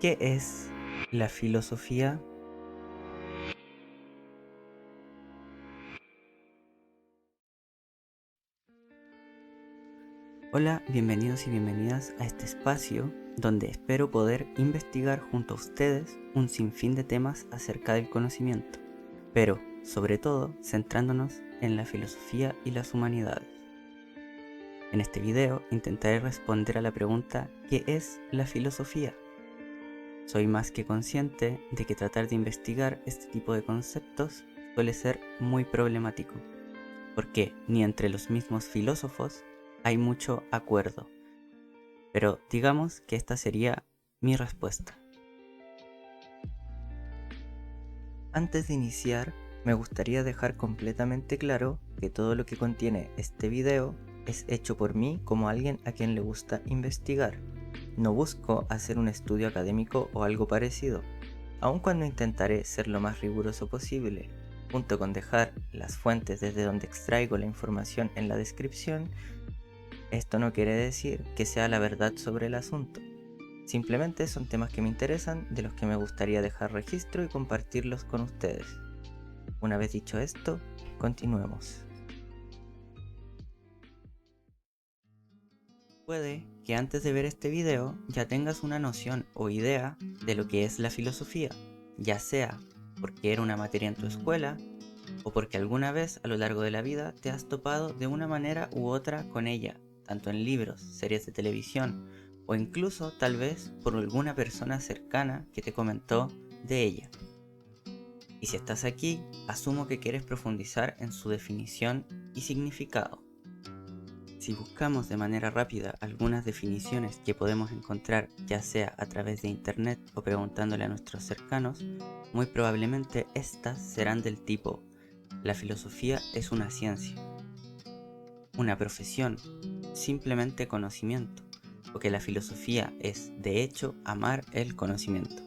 ¿Qué es la filosofía? Hola, bienvenidos y bienvenidas a este espacio donde espero poder investigar junto a ustedes un sinfín de temas acerca del conocimiento, pero sobre todo centrándonos en la filosofía y las humanidades. En este video intentaré responder a la pregunta ¿qué es la filosofía? Soy más que consciente de que tratar de investigar este tipo de conceptos suele ser muy problemático, porque ni entre los mismos filósofos hay mucho acuerdo. Pero digamos que esta sería mi respuesta. Antes de iniciar, me gustaría dejar completamente claro que todo lo que contiene este video es hecho por mí como alguien a quien le gusta investigar. No busco hacer un estudio académico o algo parecido, aun cuando intentaré ser lo más riguroso posible, junto con dejar las fuentes desde donde extraigo la información en la descripción. Esto no quiere decir que sea la verdad sobre el asunto. Simplemente son temas que me interesan, de los que me gustaría dejar registro y compartirlos con ustedes. Una vez dicho esto, continuemos. Puede que antes de ver este video ya tengas una noción o idea de lo que es la filosofía, ya sea porque era una materia en tu escuela o porque alguna vez a lo largo de la vida te has topado de una manera u otra con ella, tanto en libros, series de televisión o incluso tal vez por alguna persona cercana que te comentó de ella. Y si estás aquí, asumo que quieres profundizar en su definición y significado. Si buscamos de manera rápida algunas definiciones que podemos encontrar ya sea a través de internet o preguntándole a nuestros cercanos, muy probablemente estas serán del tipo: la filosofía es una ciencia, una profesión, simplemente conocimiento, o que la filosofía es, de hecho, amar el conocimiento,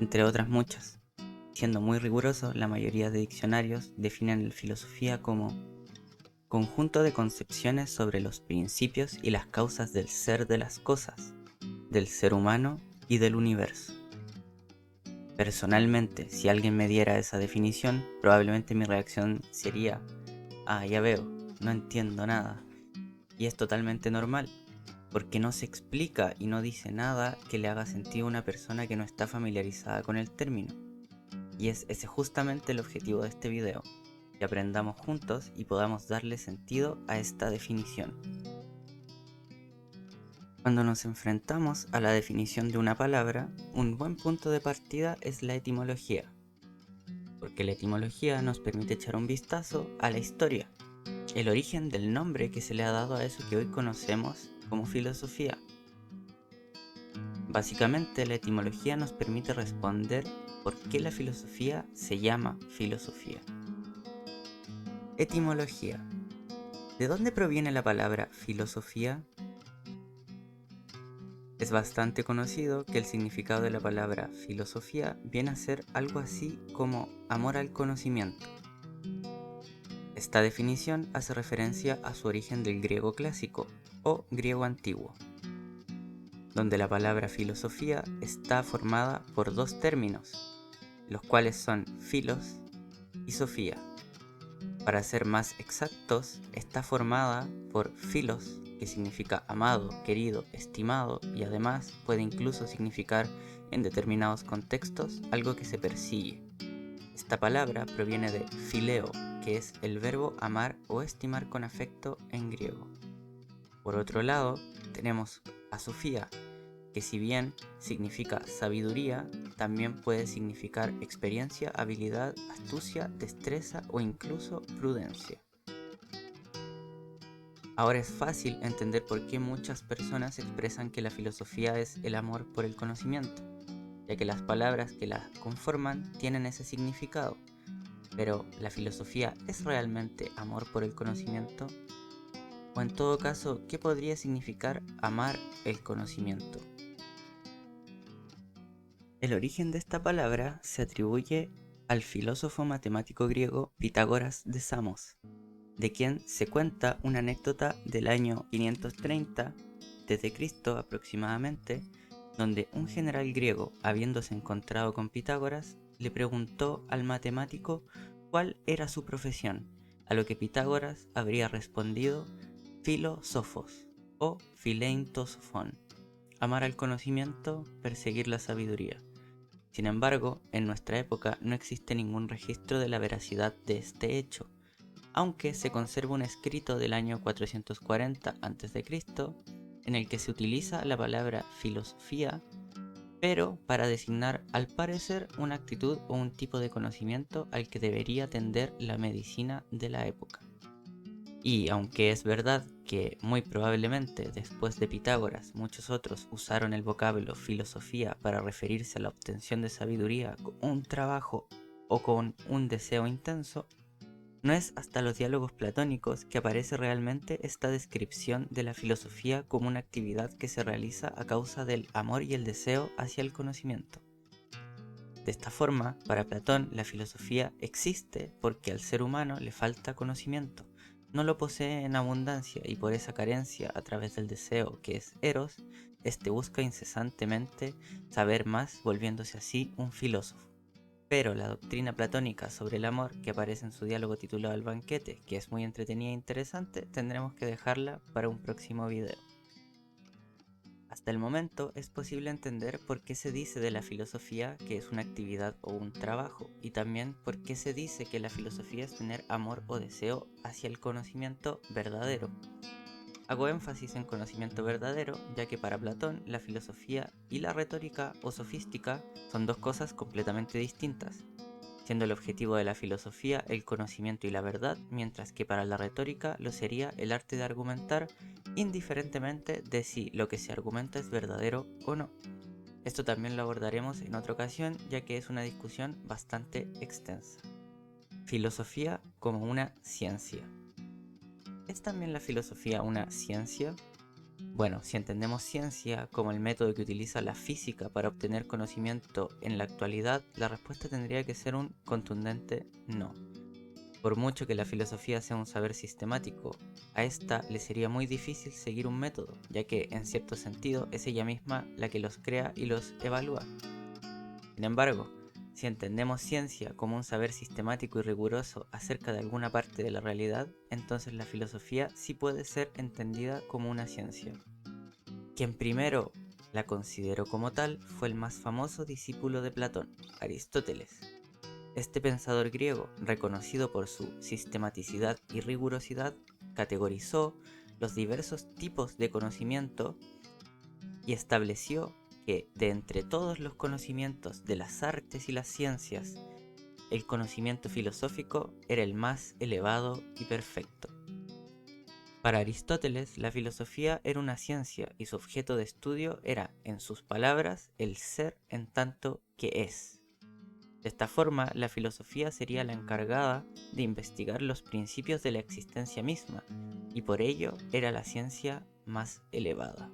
entre otras muchas. Siendo muy riguroso, la mayoría de diccionarios definen la filosofía como conjunto de concepciones sobre los principios y las causas del ser de las cosas, del ser humano y del universo. Personalmente, si alguien me diera esa definición, probablemente mi reacción sería: ah, ya veo, no entiendo nada. Y es totalmente normal, porque no se explica y no dice nada que le haga sentido a una persona que no está familiarizada con el término. Y es ese justamente el objetivo de este video, que aprendamos juntos y podamos darle sentido a esta definición. Cuando nos enfrentamos a la definición de una palabra, un buen punto de partida es la etimología, porque la etimología nos permite echar un vistazo a la historia, el origen del nombre que se le ha dado a eso que hoy conocemos como filosofía. Básicamente, la etimología nos permite responder por qué la filosofía se llama filosofía. Etimología. ¿De dónde proviene la palabra filosofía? Es bastante conocido que el significado de la palabra filosofía viene a ser algo así como amor al conocimiento. Esta definición hace referencia a su origen del griego clásico o griego antiguo, donde la palabra filosofía está formada por dos términos, los cuales son philos y sofía. Para ser más exactos, está formada por philos, que significa amado, querido, estimado, y además puede incluso significar en determinados contextos algo que se persigue. Esta palabra proviene de phileo, que es el verbo amar o estimar con afecto en griego. Por otro lado, tenemos a Sofía, que si bien significa sabiduría, también puede significar experiencia, habilidad, astucia, destreza o incluso prudencia. Ahora es fácil entender por qué muchas personas expresan que la filosofía es el amor por el conocimiento, ya que las palabras que la conforman tienen ese significado. Pero, ¿la filosofía es realmente amor por el conocimiento? O en todo caso, ¿qué podría significar amar el conocimiento? El origen de esta palabra se atribuye al filósofo matemático griego Pitágoras de Samos, de quien se cuenta una anécdota del año 530 d.C. aproximadamente, donde un general griego, habiéndose encontrado con Pitágoras, le preguntó al matemático cuál era su profesión, a lo que Pitágoras habría respondido filósofos o phileintosofon, amar al conocimiento, perseguir la sabiduría. Sin embargo, en nuestra época no existe ningún registro de la veracidad de este hecho, aunque se conserva un escrito del año 440 a.C. en el que se utiliza la palabra filosofía, pero para designar al parecer una actitud o un tipo de conocimiento al que debería tender la medicina de la época. Y aunque es verdad que muy probablemente después de Pitágoras muchos otros usaron el vocablo filosofía para referirse a la obtención de sabiduría con un trabajo o con un deseo intenso, no es hasta los diálogos platónicos que aparece realmente esta descripción de la filosofía como una actividad que se realiza a causa del amor y el deseo hacia el conocimiento. De esta forma, para Platón, la filosofía existe porque al ser humano le falta conocimiento. No lo posee en abundancia y por esa carencia, a través del deseo que es Eros, este busca incesantemente saber más, volviéndose así un filósofo. Pero la doctrina platónica sobre el amor, que aparece en su diálogo titulado El banquete, que es muy entretenida e interesante, tendremos que dejarla para un próximo video. Hasta el momento es posible entender por qué se dice de la filosofía que es una actividad o un trabajo, y también por qué se dice que la filosofía es tener amor o deseo hacia el conocimiento verdadero. Hago énfasis en conocimiento verdadero, ya que para Platón la filosofía y la retórica o sofística son dos cosas completamente distintas, siendo el objetivo de la filosofía el conocimiento y la verdad, mientras que para la retórica lo sería el arte de argumentar, indiferentemente de si lo que se argumenta es verdadero o no. Esto también lo abordaremos en otra ocasión, ya que es una discusión bastante extensa. Filosofía como una ciencia. ¿Es también la filosofía una ciencia? Bueno, si entendemos ciencia como el método que utiliza la física para obtener conocimiento en la actualidad, la respuesta tendría que ser un contundente no. Por mucho que la filosofía sea un saber sistemático, a esta le sería muy difícil seguir un método, ya que en cierto sentido es ella misma la que los crea y los evalúa. Sin embargo, si entendemos ciencia como un saber sistemático y riguroso acerca de alguna parte de la realidad, entonces la filosofía sí puede ser entendida como una ciencia. Quien primero la consideró como tal fue el más famoso discípulo de Platón, Aristóteles. Este pensador griego, reconocido por su sistematicidad y rigurosidad, categorizó los diversos tipos de conocimiento y estableció que de entre todos los conocimientos de las artes y las ciencias, el conocimiento filosófico era el más elevado y perfecto. Para Aristóteles, la filosofía era una ciencia y su objeto de estudio era, en sus palabras, el ser en tanto que es. De esta forma, la filosofía sería la encargada de investigar los principios de la existencia misma, y por ello era la ciencia más elevada.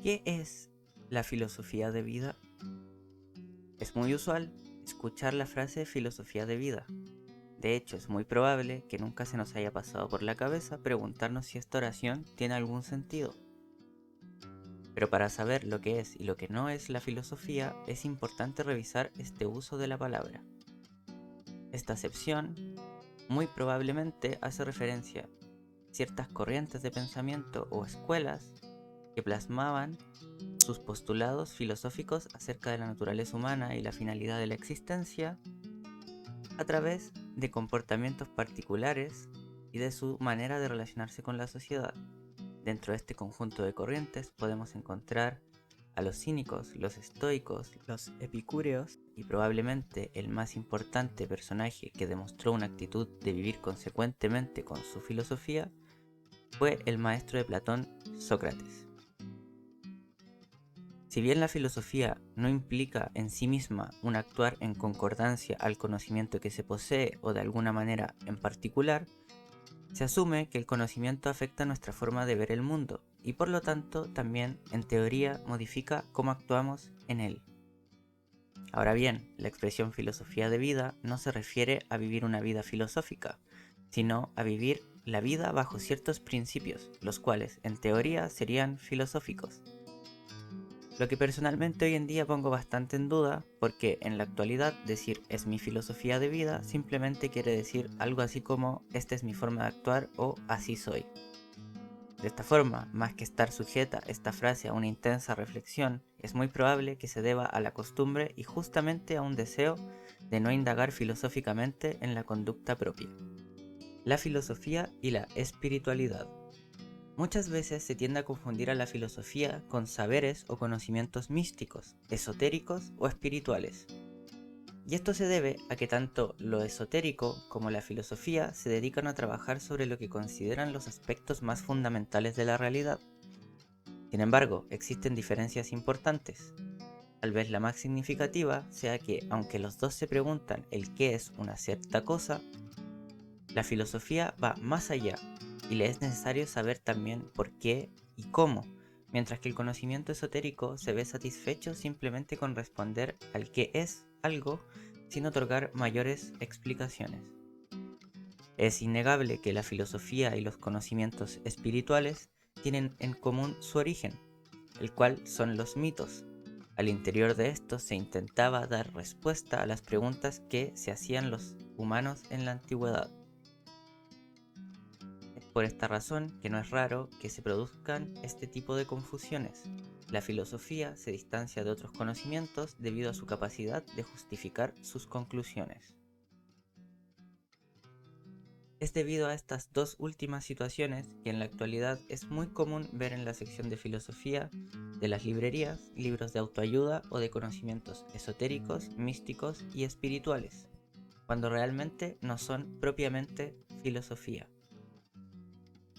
¿Qué es la filosofía de vida? Es muy usual escuchar la frase filosofía de vida. De hecho, es muy probable que nunca se nos haya pasado por la cabeza preguntarnos si esta oración tiene algún sentido. Pero para saber lo que es y lo que no es la filosofía, es importante revisar este uso de la palabra. Esta acepción muy probablemente hace referencia a ciertas corrientes de pensamiento o escuelas que plasmaban sus postulados filosóficos acerca de la naturaleza humana y la finalidad de la existencia a través de comportamientos particulares y de su manera de relacionarse con la sociedad. Dentro de este conjunto de corrientes podemos encontrar a los cínicos, los estoicos, los epicúreos y probablemente el más importante personaje que demostró una actitud de vivir consecuentemente con su filosofía fue el maestro de Platón, Sócrates. Si bien la filosofía no implica en sí misma un actuar en concordancia al conocimiento que se posee o de alguna manera en particular, se asume que el conocimiento afecta nuestra forma de ver el mundo y por lo tanto también en teoría modifica cómo actuamos en él. Ahora bien, la expresión filosofía de vida no se refiere a vivir una vida filosófica, sino a vivir la vida bajo ciertos principios, los cuales en teoría serían filosóficos. Lo que personalmente hoy en día pongo bastante en duda, porque en la actualidad decir es mi filosofía de vida simplemente quiere decir algo así como esta es mi forma de actuar o así soy. De esta forma, más que estar sujeta esta frase a una intensa reflexión, es muy probable que se deba a la costumbre y justamente a un deseo de no indagar filosóficamente en la conducta propia. La filosofía y la espiritualidad. Muchas veces se tiende a confundir a la filosofía con saberes o conocimientos místicos, esotéricos o espirituales. Y esto se debe a que tanto lo esotérico como la filosofía se dedican a trabajar sobre lo que consideran los aspectos más fundamentales de la realidad. Sin embargo, existen diferencias importantes. Tal vez la más significativa sea que, aunque los dos se preguntan el qué es una cierta cosa, la filosofía va más allá y le es necesario saber también por qué y cómo, mientras que el conocimiento esotérico se ve satisfecho simplemente con responder al qué es algo sin otorgar mayores explicaciones. Es innegable que la filosofía y los conocimientos espirituales tienen en común su origen, el cual son los mitos. Al interior de estos se intentaba dar respuesta a las preguntas que se hacían los humanos en la antigüedad. Es por esta razón que no es raro que se produzcan este tipo de confusiones. La filosofía se distancia de otros conocimientos debido a su capacidad de justificar sus conclusiones. Es debido a estas dos últimas situaciones que en la actualidad es muy común ver en la sección de filosofía de las librerías libros de autoayuda o de conocimientos esotéricos, místicos y espirituales, cuando realmente no son propiamente filosofía.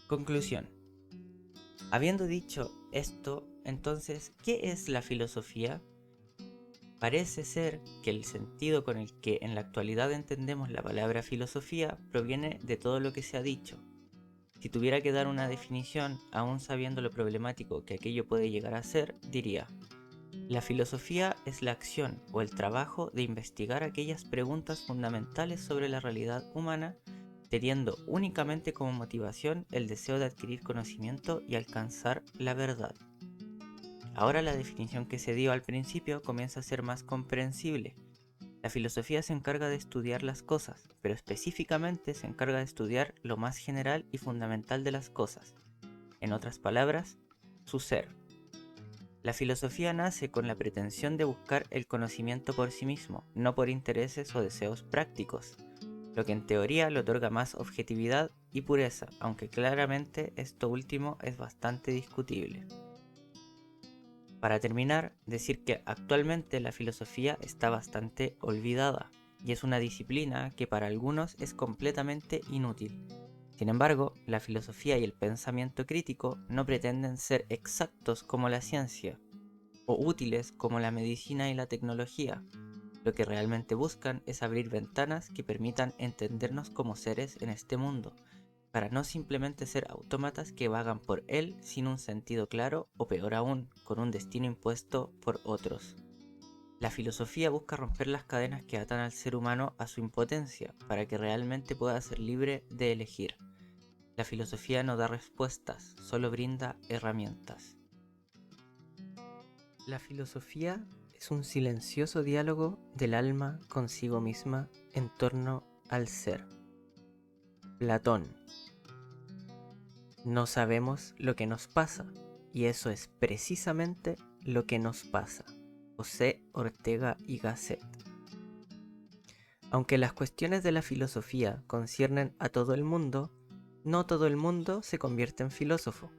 Conclusión. Habiendo dicho esto, entonces, ¿qué es la filosofía? Parece ser que el sentido con el que en la actualidad entendemos la palabra filosofía proviene de todo lo que se ha dicho. Si tuviera que dar una definición, aún sabiendo lo problemático que aquello puede llegar a ser, diría: la filosofía es la acción o el trabajo de investigar aquellas preguntas fundamentales sobre la realidad humana, teniendo únicamente como motivación el deseo de adquirir conocimiento y alcanzar la verdad. Ahora la definición que se dio al principio comienza a ser más comprensible. La filosofía se encarga de estudiar las cosas, pero específicamente se encarga de estudiar lo más general y fundamental de las cosas. En otras palabras, su ser. La filosofía nace con la pretensión de buscar el conocimiento por sí mismo, no por intereses o deseos prácticos, lo que en teoría le otorga más objetividad y pureza, aunque claramente esto último es bastante discutible. Para terminar, decir que actualmente la filosofía está bastante olvidada y es una disciplina que para algunos es completamente inútil. Sin embargo, la filosofía y el pensamiento crítico no pretenden ser exactos como la ciencia o útiles como la medicina y la tecnología. Lo que realmente buscan es abrir ventanas que permitan entendernos como seres en este mundo, para no simplemente ser autómatas que vagan por él sin un sentido claro o peor aún, con un destino impuesto por otros. La filosofía busca romper las cadenas que atan al ser humano a su impotencia para que realmente pueda ser libre de elegir. La filosofía no da respuestas, solo brinda herramientas. La filosofía es un silencioso diálogo del alma consigo misma en torno al ser. Platón. No sabemos lo que nos pasa, y eso es precisamente lo que nos pasa. José Ortega y Gasset. Aunque las cuestiones de la filosofía conciernen a todo el mundo, no todo el mundo se convierte en filósofo.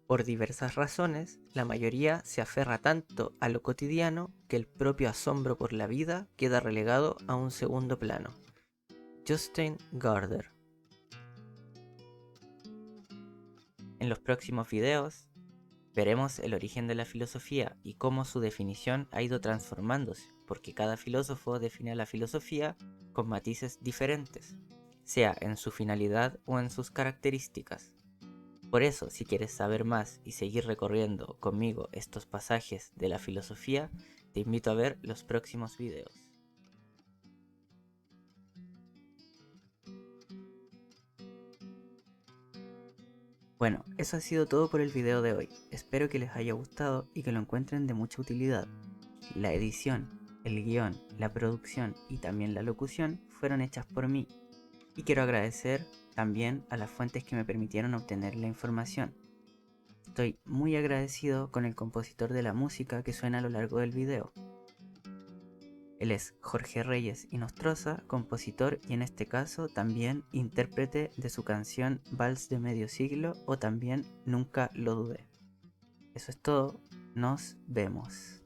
Por diversas razones, la mayoría se aferra tanto a lo cotidiano que el propio asombro por la vida queda relegado a un segundo plano. Justin Gardner. En los próximos videos veremos el origen de la filosofía y cómo su definición ha ido transformándose, porque cada filósofo define a la filosofía con matices diferentes, sea en su finalidad o en sus características. Por eso, si quieres saber más y seguir recorriendo conmigo estos pasajes de la filosofía, te invito a ver los próximos videos. Bueno, eso ha sido todo por el video de hoy. Espero que les haya gustado y que lo encuentren de mucha utilidad. La edición, el guión, la producción y también la locución fueron hechas por mí. Y quiero agradecer también a las fuentes que me permitieron obtener la información. Estoy muy agradecido con el compositor de la música que suena a lo largo del video. Él es Jorge Reyes Inostroza, compositor y en este caso también intérprete de su canción Vals de Medio Siglo o también Nunca lo dudé. Eso es todo, nos vemos.